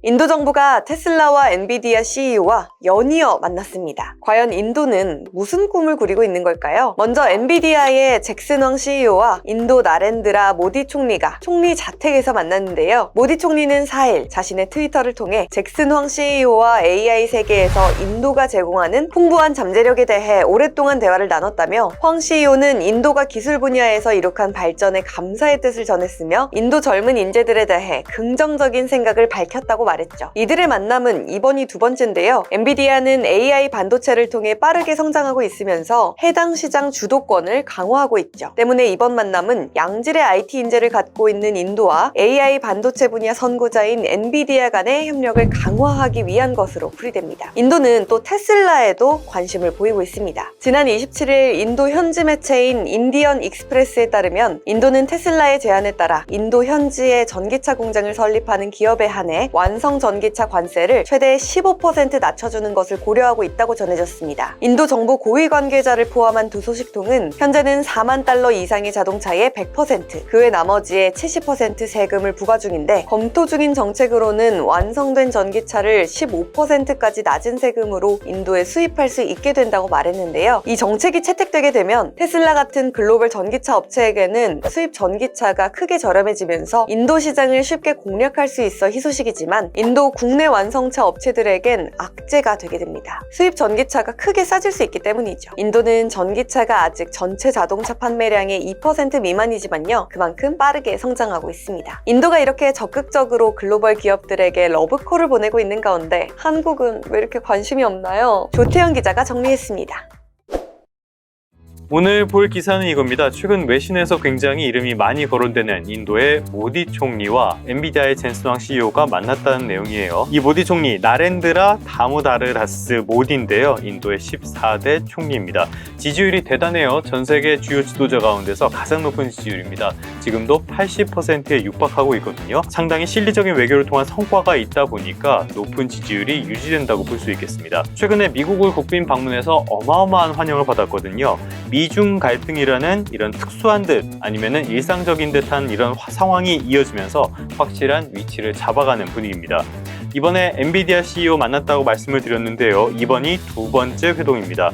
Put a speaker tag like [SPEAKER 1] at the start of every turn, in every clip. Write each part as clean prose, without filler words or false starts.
[SPEAKER 1] 인도 정부가 테슬라와 엔비디아 CEO와 연이어 만났습니다. 과연 인도는 무슨 꿈을 꾸리고 있는 걸까요? 먼저 엔비디아의 잭슨 황 CEO와 인도 나렌드라 모디 총리가 총리 자택에서 만났는데요. 모디 총리는 4일 자신의 트위터를 통해 잭슨 황 CEO와 AI 세계에서 인도가 제공하는 풍부한 잠재력에 대해 오랫동안 대화를 나눴다며, 황 CEO는 인도가 기술 분야에서 이룩한 발전에 감사의 뜻을 전했으며 인도 젊은 인재들에 대해 긍정적인 생각을 밝혔다고 말했죠. 이들의 만남은 이번이 두 번째인데요. 엔비디아는 AI 반도체를 통해 빠르게 성장하고 있으면서 해당 시장 주도권을 강화하고 있죠. 때문에 이번 만남은 양질의 IT 인재를 갖고 있는 인도와 AI 반도체 분야 선구자인 엔비디아 간의 협력을 강화하기 위한 것으로 풀이됩니다. 인도는 또 테슬라에도 관심을 보이고 있습니다. 지난 27일 인도 현지 매체인 인디언 익스프레스에 따르면 인도는 테슬라의 제안에 따라 인도 현지의 전기차 공장을 설립하는 기업에 한해 완성 전기차 관세를 최대 15% 낮춰주는 것을 고려하고 있다고 전해졌습니다. 인도 정부 고위 관계자를 포함한 두 소식통은 현재는 4만 달러 이상의 자동차에 100%, 그 외 나머지에 70% 세금을 부과 중인데, 검토 중인 정책으로는 완성된 전기차를 15%까지 낮은 세금으로 인도에 수입할 수 있게 된다고 말했는데요. 이 정책이 채택되게 되면 테슬라 같은 글로벌 전기차 업체에게는 수입 전기차가 크게 저렴해지면서 인도 시장을 쉽게 공략할 수 있어 희소식이지만, 인도 국내 완성차 업체들에겐 악재가 되게 됩니다. 수입 전기차가 크게 싸질 수 있기 때문이죠. 인도는 전기차가 아직 전체 자동차 판매량의 2% 미만이지만요, 그만큼 빠르게 성장하고 있습니다. 인도가 이렇게 적극적으로 글로벌 기업들에게 러브콜을 보내고 있는 가운데 한국은 왜 이렇게 관심이 없나요? 조태현 기자가 정리했습니다.
[SPEAKER 2] 오늘 볼 기사는 이겁니다. 최근 외신에서 굉장히 이름이 많이 거론되는 인도의 모디 총리와 엔비디아의 잭슨 황 CEO가 만났다는 내용이에요. 이 모디 총리, 나렌드라 다모다르다스 모디인데요. 인도의 14대 총리입니다. 지지율이 대단해요. 전 세계 주요 지도자 가운데서 가장 높은 지지율입니다. 지금도 80%에 육박하고 있거든요. 상당히 실리적인 외교를 통한 성과가 있다 보니까 높은 지지율이 유지된다고 볼 수 있겠습니다. 최근에 미국을 국빈 방문해서 어마어마한 환영을 받았거든요. 미중 갈등이라는 이런 특수한 듯 아니면은 일상적인 듯한 이런 상황이 이어지면서 확실한 위치를 잡아가는 분위기입니다. 이번에 엔비디아 CEO 만났다고 말씀을 드렸는데요. 이번이 두 번째 회동입니다.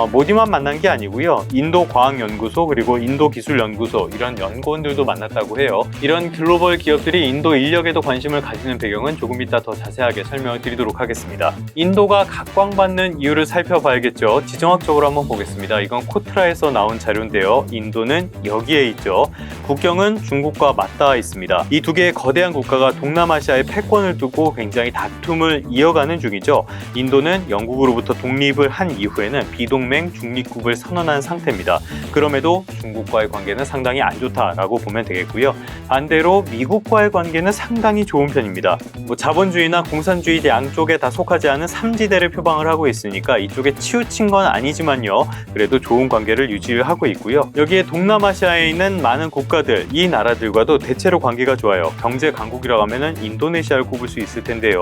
[SPEAKER 2] 모디만 만난 게 아니고요. 인도과학연구소 그리고 인도기술연구소 이런 연구원들도 만났다고 해요. 이런 글로벌 기업들이 인도 인력에도 관심을 가지는 배경은 조금 이따 더 자세하게 설명을 드리도록 하겠습니다. 인도가 각광받는 이유를 살펴봐야겠죠. 지정학적으로 한번 보겠습니다. 이건 코트라에서 나온 자료인데요. 인도는 여기에 있죠. 국경은 중국과 맞닿아 있습니다. 이 두 개의 거대한 국가가 동남아시아의 패권을 두고 굉장히 다툼을 이어가는 중이죠. 인도는 영국으로부터 독립을 한 이후에는 비동맹 중립국을 선언한 상태입니다. 그럼에도 중국과의 관계는 상당히 안 좋다라고 보면 되겠고요. 반대로 미국과의 관계는 상당히 좋은 편입니다. 자본주의나 공산주의 양쪽에 다 속하지 않은 삼지대를 표방을 하고 있으니까 이쪽에 치우친 건 아니지만요. 그래도 좋은 관계를 유지를 하고 있고요. 여기에 동남아시아에 있는 많은 국가들, 이 나라들과도 대체로 관계가 좋아요. 경제 강국이라고 하면은 인도네시아를 꼽을 수 있을 텐데요.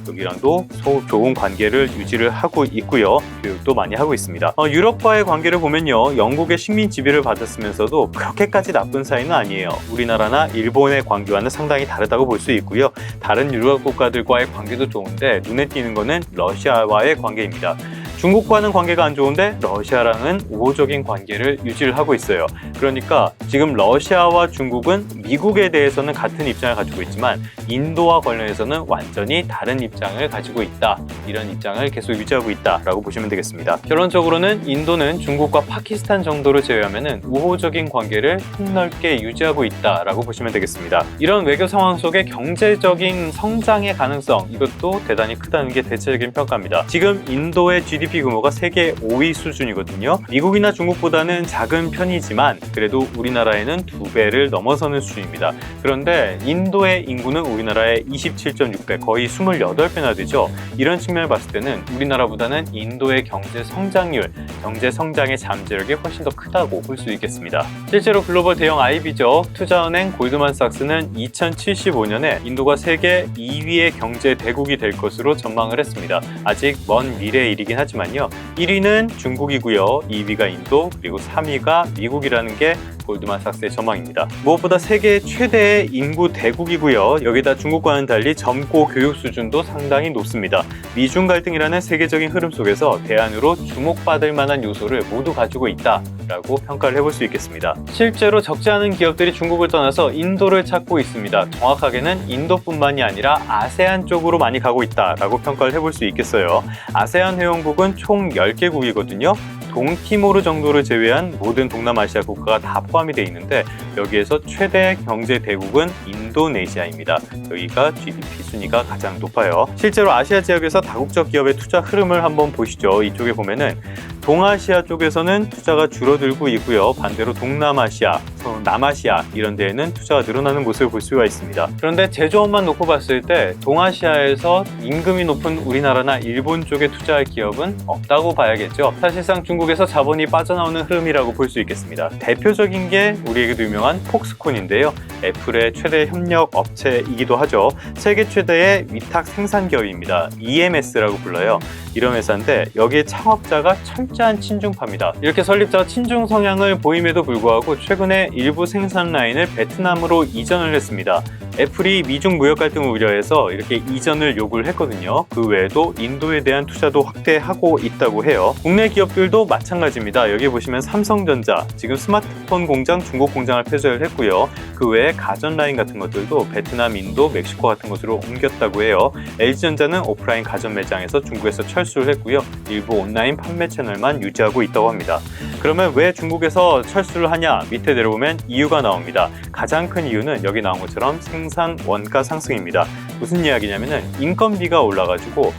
[SPEAKER 2] 여기랑도 좋은 관계를 유지를 하고 있고요. 교육도 많이 하고 있습니다. 유럽과의 관계를 보면요. 영국의 식민 지배를 받았으면서도 그렇게까지 나쁜 사이는 아니에요. 우리나라나 일본의 관계와는 상당히 다르다고 볼 수 있고요. 다른 유럽 국가들과의 관계도 좋은데 눈에 띄는 거는 러시아와의 관계입니다. 중국과는 관계가 안 좋은데 러시아랑은 우호적인 관계를 유지를 하고 있어요. 그러니까 지금 러시아와 중국은 미국에 대해서는 같은 입장을 가지고 있지만 인도와 관련해서는 완전히 다른 입장을 가지고 있다. 이런 입장을 계속 유지하고 있다라고 보시면 되겠습니다. 결론적으로는 인도는 중국과 파키스탄 정도를 제외하면 우호적인 관계를 폭넓게 유지하고 있다라고 보시면 되겠습니다. 이런 외교 상황 속에 경제적인 성장의 가능성, 이것도 대단히 크다는 게 대체적인 평가입니다. 지금 인도의 GDP 규모가 세계 5위 수준이거든요. 미국이나 중국보다는 작은 편이지만 그래도 우리나라에는 2배를 넘어서는 수준입니다. 그런데 인도의 인구는 우리나라의 27.6배, 거의 28배나 되죠. 이런 측면을 봤을 때는 우리나라보다는 인도의 경제 성장률, 경제 성장의 잠재력이 훨씬 더 크다고 볼 수 있겠습니다. 실제로 글로벌 대형 IB죠. 투자은행 골드만삭스는 2075년에 인도가 세계 2위의 경제 대국이 될 것으로 전망을 했습니다. 아직 먼 미래의 일이긴 하지만요. 1위는 중국이고요. 2위가 인도, 그리고 3위가 미국이라는 있다는 게 골드만삭스의 전망입니다. 무엇보다 세계 최대의 인구 대국이고요. 여기다 중국과는 달리 젊고 교육 수준도 상당히 높습니다. 미중 갈등이라는 세계적인 흐름 속에서 대안으로 주목받을 만한 요소를 모두 가지고 있다라고 평가를 해볼 수 있겠습니다. 실제로 적지 않은 기업들이 중국을 떠나서 인도를 찾고 있습니다. 정확하게는 인도뿐만이 아니라 아세안 쪽으로 많이 가고 있다라고 평가를 해볼 수 있겠어요. 아세안 회원국은 총 10개국이거든요. 동티모르 정도를 제외한 모든 동남아시아 국가가 다 포함이 되어 있는데 여기에서 최대 경제 대국은 인도네시아입니다. 여기가 GDP 순위가 가장 높아요. 실제로 아시아 지역에서 다국적 기업의 투자 흐름을 한번 보시죠. 이쪽에 보면은 동아시아 쪽에서는 투자가 줄어들고 있고요. 반대로 동남아시아, 남아시아 이런 데에는 투자가 늘어나는 모습을 볼 수가 있습니다. 그런데 제조업만 놓고 봤을 때 동아시아에서 임금이 높은 우리나라나 일본 쪽에 투자할 기업은 없다고 봐야겠죠. 사실상 중국에서 자본이 빠져나오는 흐름이라고 볼 수 있겠습니다. 대표적인 게 우리에게도 유명한 폭스콘인데요. 애플의 최대 협력 업체이기도 하죠. 세계 최대의 위탁 생산 기업입니다. EMS라고 불러요. 이런 회사인데 여기에 창업자가 철저한 친중파입니다. 이렇게 설립자가 친중 성향을 보임에도 불구하고 최근에 일부 생산 라인을 베트남으로 이전을 했습니다. 애플이 미중 무역 갈등을 우려해서 이렇게 이전을 요구를 했거든요. 그 외에도 인도에 대한 투자도 확대하고 있다고 해요. 국내 기업들도 마찬가지입니다. 여기 보시면 삼성전자, 지금 스마트폰 공장 중국 공장을 폐쇄를 했고요. 그 외에 가전 라인 같은 것들도 베트남, 인도, 멕시코 같은 곳으로 옮겼다고 해요. LG전자는 오프라인 가전 매장에서 중국에서 철수를 했고요. 일부 온라인 판매 채널만 유지하고 있다고 합니다. 그러면 왜 중국에서 철수를 하냐? 밑에 내려보면 이유가 나옵니다. 가장 큰 이유는 여기 나온 것처럼 생산 원가 상승입니다. 무슨 이야기냐면은 인건비가 올라가지고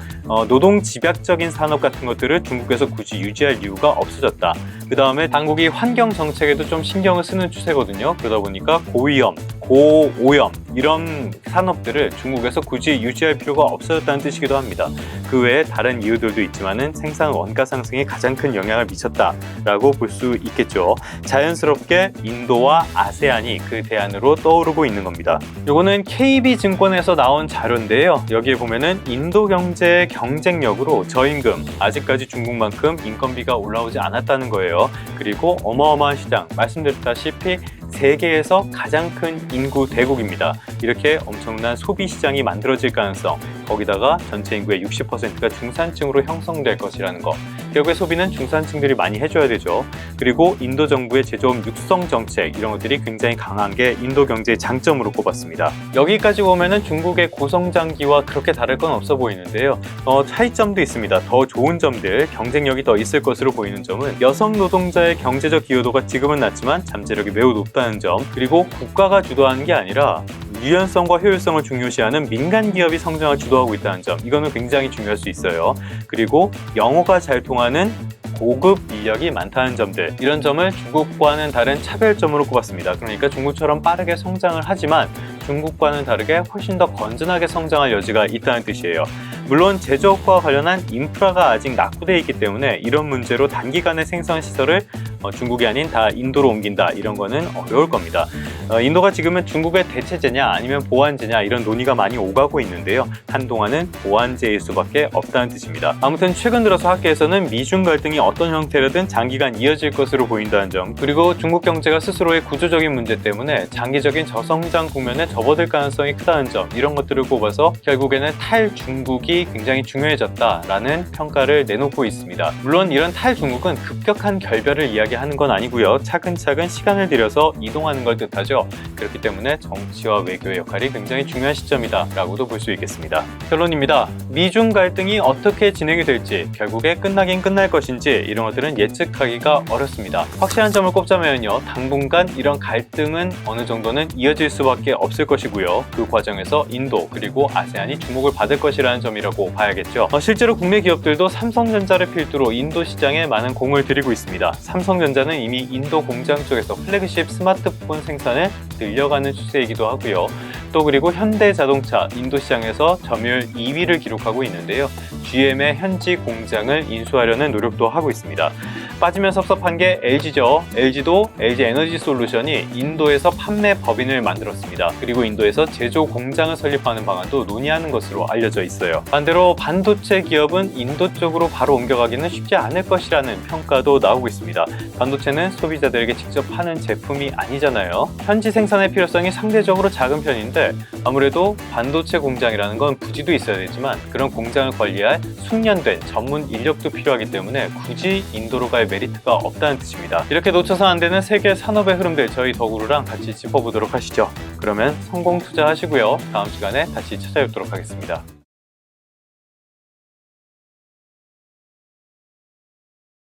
[SPEAKER 2] 노동 집약적인 산업 같은 것들을 중국에서 굳이 유지할 이유가 없어졌다. 그 다음에 당국이 환경 정책에도 좀 신경을 쓰는 추세거든요. 그러다 보니까 고위험, 고오염 이런 산업들을 중국에서 굳이 유지할 필요가 없어졌다는 뜻이기도 합니다. 그 외에 다른 이유들도 있지만은 생산 원가 상승이 가장 큰 영향을 미쳤다라고 볼 수 있겠죠. 자연스럽게 인도와 아세안이 그 대안으로 떠오르고 있는 겁니다. 요거는 KB증권에서 나온 자료인데요. 여기에 보면은 인도 경제의 경쟁력으로 저임금, 아직까지 중국만큼 인건비가 올라오지 않았다는 거예요. 그리고 어마어마한 시장, 말씀드렸다시피 세계에서 가장 큰 인구 대국입니다. 이렇게 엄청난 소비 시장이 만들어질 가능성, 거기다가 전체 인구의 60%가 중산층으로 형성될 것이라는 거. 결국에 소비는 중산층들이 많이 해줘야 되죠. 그리고 인도 정부의 제조업 육성 정책, 이런 것들이 굉장히 강한 게 인도 경제의 장점으로 꼽았습니다. 여기까지 보면은 중국의 고성장기와 그렇게 다를 건 없어 보이는데요. 차이점도 있습니다. 더 좋은 점들, 경쟁력이 더 있을 것으로 보이는 점은 여성 노동자의 경제적 기여도가 지금은 낮지만 잠재력이 매우 높다는 점, 그리고 국가가 주도하는 게 아니라 유연성과 효율성을 중요시하는 민간 기업이 성장을 주도하고 있다는 점, 이거는 굉장히 중요할 수 있어요. 그리고 영어가 잘 통하는 고급 인력이 많다는 점들, 이런 점을 중국과는 다른 차별점으로 꼽았습니다. 그러니까 중국처럼 빠르게 성장을 하지만 중국과는 다르게 훨씬 더 건전하게 성장할 여지가 있다는 뜻이에요. 물론 제조업과 관련한 인프라가 아직 낙후되어 있기 때문에 이런 문제로 단기간에 생산 시설을 중국이 아닌 다 인도로 옮긴다, 이런 거는 어려울 겁니다. 인도가 지금은 중국의 대체제냐 아니면 보완제냐 이런 논의가 많이 오가고 있는데요. 한동안은 보완제일 수밖에 없다는 뜻입니다. 아무튼 최근 들어서 학계에서는 미중 갈등이 어떤 형태로든 장기간 이어질 것으로 보인다는 점, 그리고 중국 경제가 스스로의 구조적인 문제 때문에 장기적인 저성장 국면에 접어들 가능성이 크다는 점, 이런 것들을 꼽아서 결국에는 탈중국이 굉장히 중요해졌다라는 평가를 내놓고 있습니다. 물론 이런 탈중국은 급격한 결별을 이야기하는 건 아니고요. 차근차근 시간을 들여서 이동하는 걸 뜻하죠. 그렇기 때문에 정치와 외교의 역할이 굉장히 중요한 시점이다 라고도 볼 수 있겠습니다. 결론입니다. 미중 갈등이 어떻게 진행이 될지, 결국에 끝나긴 끝날 것인지 이런 것들은 예측하기가 어렵습니다. 확실한 점을 꼽자면요, 당분간 이런 갈등은 어느 정도는 이어질 수밖에 없을 것이고요. 그 과정에서 인도 그리고 아세안이 주목을 받을 것이라는 점이라고 봐야겠죠. 실제로 국내 기업들도 삼성전자를 필두로 인도 시장에 많은 공을 들이고 있습니다. 삼성전자는 이미 인도 공장 쪽에서 플래그십 스마트폰 생산을 늘려가는 추세이기도 하고요. 또 그리고 현대자동차 인도 시장에서 점유율 2위를 기록하고 있는데요. GM의 현지 공장을 인수하려는 노력도 하고 있습니다. 빠지면 섭섭한 게 LG죠. LG도 LG 에너지 솔루션이 인도에서 판매 법인을 만들었습니다. 그리고 인도에서 제조 공장을 설립하는 방안도 논의하는 것으로 알려져 있어요. 반대로 반도체 기업은 인도 쪽으로 바로 옮겨가기는 쉽지 않을 것이라는 평가도 나오고 있습니다. 반도체는 소비자들에게 직접 파는 제품이 아니잖아요. 현지 생산의 필요성이 상대적으로 작은 편인데 아무래도 반도체 공장이라는 건 부지도 있어야 되지만 그런 공장을 관리할 숙련된 전문 인력도 필요하기 때문에 굳이 인도로 갈 메리트가 없다는 뜻입니다. 이렇게 놓쳐서 안 되는 세계 산업의 흐름들 저희 더구루랑 같이 짚어보도록 하시죠. 그러면 성공 투자하시고요. 다음 시간에 다시 찾아뵙도록 하겠습니다.